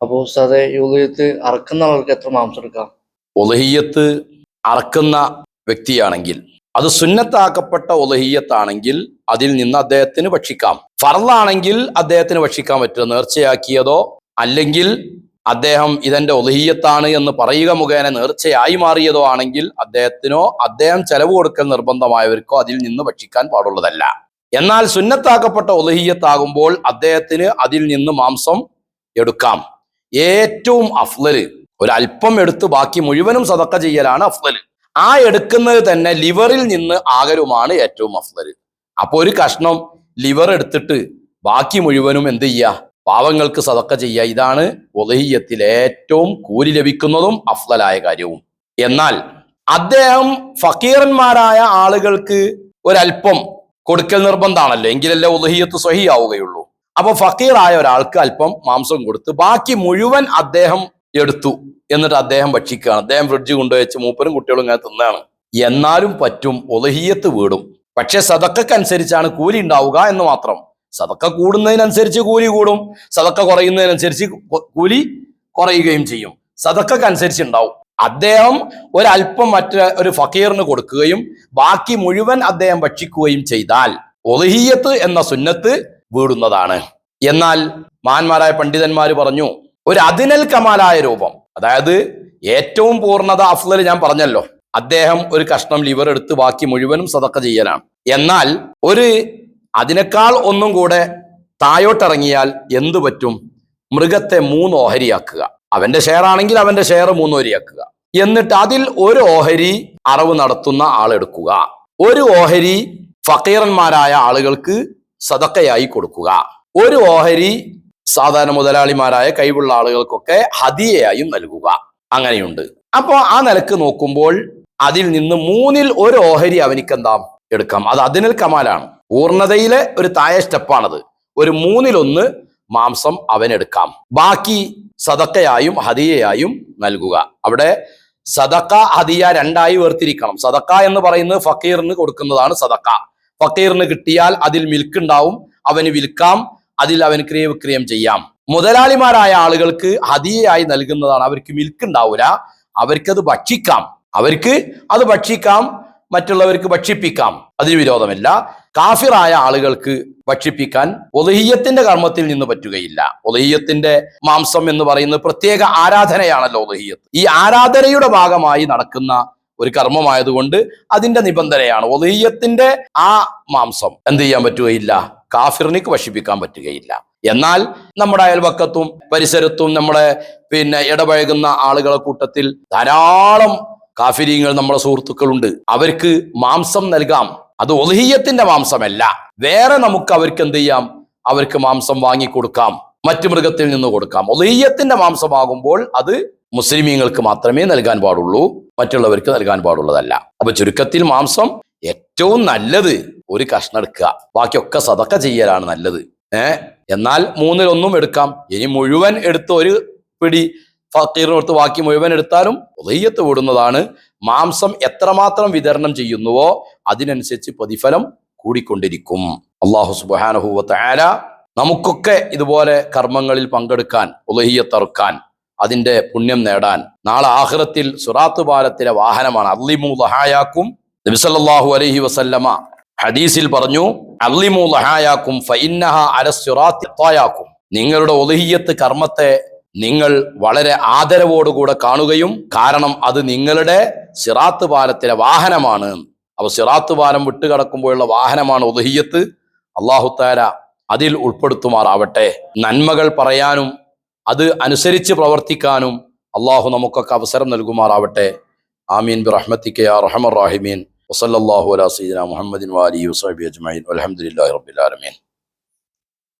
അപ്പൊ ഉസ്താദെ, ഈ ഉളിയത്ത് അറക്കുന്ന ആൾക്ക് എത്ര മാംസം എടുക്കാം? ഉലഹിയത്ത് അറക്കുന്ന വ്യക്തിയാണെങ്കിൽ, അത് സുന്നത്താക്കപ്പെട്ട ഉലഹിയത്താണെങ്കിൽ അതിൽ നിന്ന് അദ്ദേഹത്തിന് ഭക്ഷിക്കാം. ഫർളാണെങ്കിൽ അദ്ദേഹത്തിന് ഭക്ഷിക്കാൻ പറ്റില്ല. നേർച്ചയാക്കിയതോ അല്ലെങ്കിൽ അദ്ദേഹം ഇതെന്റെ ഉലഹിയത്താണ് എന്ന് പറയുക മുഖേന നേർച്ചയായി മാറിയതോ ആണെങ്കിൽ അദ്ദേഹം ചെലവ് കൊടുക്കൽ നിർബന്ധമായവർക്കോ അതിൽ നിന്ന് ഭക്ഷിക്കാൻ പാടുള്ളതല്ല. എന്നാൽ സുന്നത്താക്കപ്പെട്ട ഉലഹിയത്താകുമ്പോൾ അദ്ദേഹത്തിന് അതിൽ നിന്ന് മാംസം എടുക്കാം. ഏറ്റവും അഫ്ളല് ഒരല്പം എടുത്ത് ബാക്കി മുഴുവനും സദക്ക ചെയ്യലാണ് അഫ്ളല്. ആ എടുക്കുന്നത് തന്നെ ലിവറിൽ നിന്ന് ആകലുമാണ് ഏറ്റവും അഫ്ളല്. അപ്പൊ ഒരു കഷ്ണം ലിവർ എടുത്തിട്ട് ബാക്കി മുഴുവനും എന്ത് ചെയ്യുക? പാവങ്ങൾക്ക് സദക്ക ചെയ്യുക. ഇതാണ് ഉലഹിയത്തിൽ ഏറ്റവും കൂലി ലഭിക്കുന്നതും അഫ്ളലായ കാര്യവും. എന്നാൽ അദ്ദേഹം ഫക്കീറന്മാരായ ആളുകൾക്ക് ഒരല്പം കൊടുക്കൽ നിർബന്ധമാണല്ലോ, എങ്കിലല്ലേ ഉലഹിയത്ത് സ്വഹിയാവുകയുള്ളൂ. അപ്പൊ ഫക്കീറായ ഒരാൾക്ക് അല്പം മാംസം കൊടുത്ത് ബാക്കി മുഴുവൻ അദ്ദേഹം എടുത്തു, എന്നിട്ട് അദ്ദേഹം ഭക്ഷിക്കുകയാണ്. അദ്ദേഹം ഫ്രിഡ്ജ് കൊണ്ടുവച്ച് മൂപ്പരും കുട്ടികളും ഇങ്ങനെ തിന്നാണ്. എന്നാലും പറ്റും, ഉലഹിയത്ത് വീടും. പക്ഷെ സദക്കനുസരിച്ചാണ് കൂലി ഉണ്ടാവുക എന്ന് മാത്രം. സദക്ക കൂടുന്നതിനനുസരിച്ച് കൂലി കൂടും, സദക്ക കുറയുന്നതിനനുസരിച്ച് കൂലി കുറയുകയും ചെയ്യും. സദക്കനുസരിച്ച് ഉണ്ടാവും. അദ്ദേഹം ഒരല്പം ഒരു ഫക്കീറിന് കൊടുക്കുകയും ബാക്കി മുഴുവൻ അദ്ദേഹം ഭക്ഷിക്കുകയും ചെയ്താൽ ഉലഹിയത്ത് എന്ന സുന്നത്ത് വീടുന്നതാണ്. എന്നാൽ മഹാന്മാരായ പണ്ഡിതന്മാര് പറഞ്ഞു, ഒരു അദ്നൽ കമാലായ രൂപം, അതായത് ഏറ്റവും പൂർണ്ണത അഫ്ളല് ഞാൻ പറഞ്ഞല്ലോ, അദ്ദേഹം ഒരു കഷ്ണം ലിവർ എടുത്ത് ബാക്കി മുഴുവനും സദക്ക ചെയ്യലാണ്. എന്നാൽ അതിനേക്കാൾ ഒന്നും കൂടെ തായോട്ടിറങ്ങിയാൽ എന്തു പറ്റും? മൃഗത്തെ 3 ഓഹരിയാക്കുക. അവന്റെ ഷെയർ ആണെങ്കിൽ അവന്റെ ഷെയർ 3 ഓഹരിയാക്കുക. എന്നിട്ട് അതിൽ ഒരു ഓഹരി അറവ് നടത്തുന്ന ആളെടുക്കുക, ഒരു ഓഹരി ഫക്കീറന്മാരായ ആളുകൾക്ക് സദക്കയായി കൊടുക്കുക, ഒരു ഓഹരി സാധാരണ മുതലാളിമാരായ കഴിവുള്ള ആളുകൾക്കൊക്കെ ഹദിയയായും നൽകുക. അങ്ങനെയുണ്ട്. അപ്പോ ആ നിലക്ക് നോക്കുമ്പോൾ അതിൽ നിന്ന് 3ൽ 1 ഓഹരി അവനിക്കെന്താ എടുക്കാം. അത് അദ്നൽ കമാലാണ്, പൂർണ്ണതയിലെ ഒരു താഴെ സ്റ്റെപ്പാണത്. ഒരു 3ൽ 1 മാംസം അവനെടുക്കാം. ബാക്കി സദക്കയായും ഹദിയയായും നൽകുക. അവിടെ സദക്ക ഹദിയ രണ്ടായി വേർതിരിക്കണം. സദക്ക എന്ന് പറയുന്നത് ഫക്കീറിന് കൊടുക്കുന്നതാണ് സദക്ക. ഫക്കീറിന് കിട്ടിയാൽ അതിൽ മിൽക്ക് ഉണ്ടാവും, അവന് വിൽക്കാം, അതിൽ അവന് ക്രയവിക്രയം ചെയ്യാം. മുതലാളിമാരായ ആളുകൾക്ക് ഹദിയയായി നൽകുന്നതാണ്. അവർക്ക് മിൽക്ക് ഉണ്ടാവില്ല, അവർക്കത് ഭക്ഷിക്കാം, മറ്റുള്ളവർക്ക് ഭക്ഷിപ്പിക്കാം, അതിന് വിരോധമില്ല. കാഫിറായ ആളുകൾക്ക് ഭക്ഷിപ്പിക്കാൻ ഉലഹിയത്തിന്റെ കർമ്മത്തിൽ നിന്ന് പറ്റുകയില്ല. ഉലഹിയത്തിന്റെ മാംസം എന്ന് പറയുന്നത് പ്രത്യേക ആരാധനയാണല്ലോ ഉലഹിയത്ത്. ഈ ആരാധനയുടെ ഭാഗമായി നടക്കുന്ന ഒരു കർമ്മമായതുകൊണ്ട് അതിന്റെ നിബന്ധനയാണ്. ഉലഹിയത്തിന്റെ ആ മാംസം എന്ത് ചെയ്യാൻ പറ്റുകയില്ല? കാഫിറിനിക്ക് ഭക്ഷിപ്പിക്കാൻ പറ്റുകയില്ല. എന്നാൽ നമ്മുടെ അയൽവക്കത്തും പരിസരത്തും നമ്മുടെ ഇടപഴകുന്ന ആളുകളെ കൂട്ടത്തിൽ ധാരാളം കാഫിരീങ്ങൾ നമ്മുടെ സുഹൃത്തുക്കളുണ്ട്. അവർക്ക് മാംസം നൽകാം. അത് ഉലഹിയത്തിന്റെ മാംസമല്ല, വേറെ നമുക്ക് അവർക്ക് എന്ത് ചെയ്യാം? അവർക്ക് മാംസം വാങ്ങിക്കൊടുക്കാം, മറ്റു മൃഗത്തിൽ നിന്ന് കൊടുക്കാം. ഉലഹിയത്തിന്റെ മാംസമാകുമ്പോൾ അത് മുസ്ലിമീങ്ങൾക്ക് മാത്രമേ നൽകാൻ പാടുള്ളൂ, മറ്റുള്ളവർക്ക് നൽകാൻ പാടുള്ളതല്ല. അപ്പൊ ചുരുക്കത്തിൽ മാംസം ഏറ്റവും നല്ലത് ഒരു കഷ്ണം എടുക്കുക, ബാക്കിയൊക്കെ സദക്ക ചെയ്യലാണ് നല്ലത്. എന്നാൽ 3ൽ 1 എടുക്കാം. ഇനി മുഴുവൻ എടുത്ത് ഒരു പിടി ഫക്കീറിനടുത്ത് ബാക്കി മുഴുവൻ എടുത്താലും ഉലഹിയത്ത് വിടുന്നതാണ്. മാംസം എത്രമാത്രം വിതരണം ചെയ്യുന്നുവോ അതിനനുസരിച്ച് പ്രതിഫലം കൂടിക്കൊണ്ടിരിക്കും. അല്ലാഹു സുബ്ഹാനഹു വ തആല നമുക്കൊക്കെ ഇതുപോലെ കർമ്മങ്ങളിൽ പങ്കെടുക്കാൻ, ഉലഹിയത്ത് അറുക്കാൻ, അതിന്റെ പുണ്യം നേടാൻ നാളെ ആഖിറത്തിൽ സിറാത്ത് പാലത്തിലെ വാഹനമാണ്. അള്ളിമു ലഹായാക്കും. നബി സല്ലല്ലാഹു അലൈഹി വസല്ലമ ഹദീസിൽ പറഞ്ഞു, അള്ളിമു ലഹായാക്കും ഫഇന്നഹ അലസ്സിറാത്തി ഖായാക്കും. നിങ്ങളുടെ ഉലഹിയത്ത് കർമ്മത്തെ നിങ്ങൾ വളരെ ആദരവോടുകൂടെ കാണുകയും, കാരണം അത് നിങ്ങളുടെ സിറാത്ത് പാലത്തിലെ വാഹനമാണ്. അപ്പൊ സിറാത്ത് പാലം വിട്ടുകടക്കുമ്പോഴുള്ള വാഹനമാണ് ഉലഹിയത്ത്. അല്ലാഹു തആല അതിൽ ഉൾപ്പെടുത്തുമാറാവട്ടെ. നന്മകൾ പറയാനും അത് അനുസരിച്ച് പ്രവർത്തിക്കാനും അള്ളാഹു നമുക്കൊക്കെ അവസരം നൽകുമാറാവട്ടെ. ആമീൻ ബിറഹ്മതിക യാ അർഹമർ റഹീമീൻ. വസല്ലല്ലാഹു അലാ സയ്യിദിനാ മുഹമ്മദിൻ വആലിഹി വസഹ്ബിഹി അജ്മഈൻ. വൽഹംദുലില്ലാഹി റബ്ബിൽ ആലമീൻ.